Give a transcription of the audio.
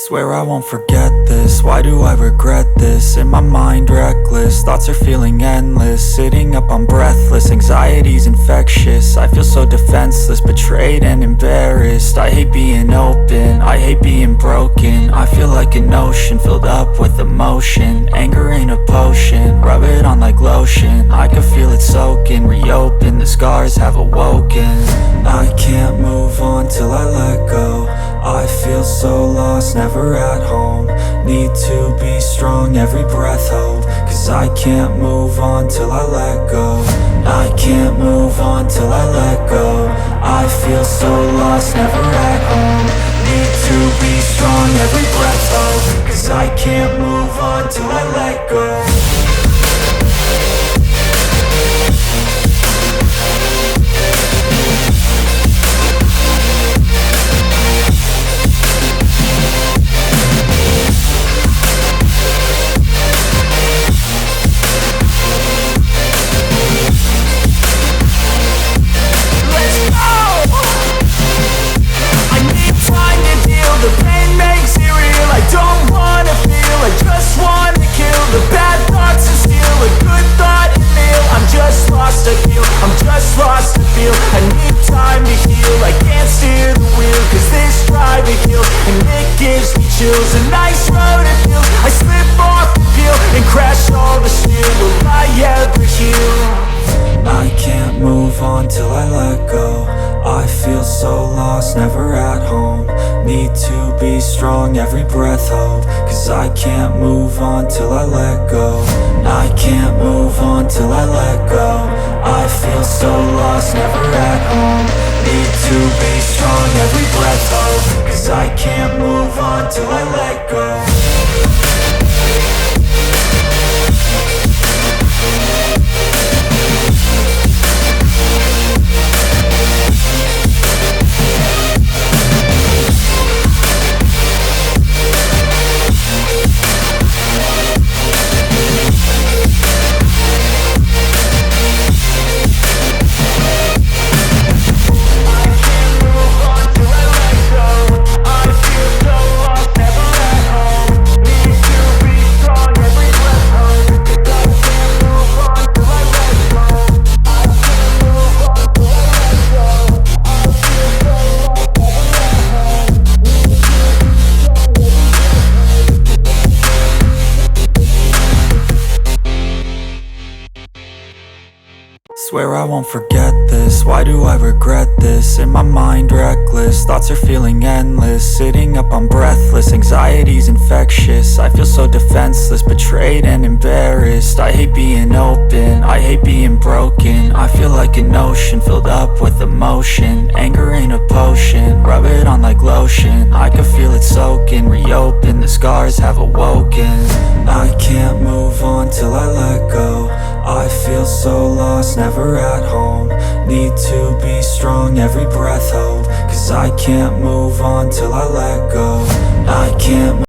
Swear I won't forget this, why do I regret this? In my mind reckless, thoughts are feeling endless. Sitting up, I'm breathless, anxiety's infectious. I feel so defenseless, betrayed and embarrassed. I hate being open, I hate being broken. I feel like an ocean filled up with emotion. Anger ain't a potion, rub it on like lotion. I can feel it soaking, reopen, the scars have awoken. I can't move on till I let go. I feel so lost, never at home. Need to be strong, every breath hope. Cause I can't move on till I let go. I can't move on till I let go. I feel so lost, never at home. Need to be strong, every breath hope. Cause I can't move on till I let go. I'm just lost to feel, I need time to heal. I can't steer the wheel, cause this driving kills. And it gives me chills, a nice road it feels. I slip off the peel and crash all the steel. Will I ever heal? I can't move on till I let go. I feel so lost, never at home. Need to be strong, every breath hope. Cause I can't move on till I let go. I can't move on till I let go. I feel so lost, never at home. Need to be strong, every breath hope. Cause I can't move on till I let go. Swear I won't forget this, why do I regret this? In my mind reckless, thoughts are feeling endless. Sitting up, I'm breathless, anxiety's infectious. I feel so defenseless, betrayed and embarrassed. I hate being open, I hate being broken. I feel like an ocean filled up with emotion. Anger ain't a potion, rub it on like lotion. I can feel it soaking, reopen, the scars have awoken. I can't move on till I let go. I feel so lost, never at home. Need to be strong, every breath hope. Cause I can't move on till I let go. I can't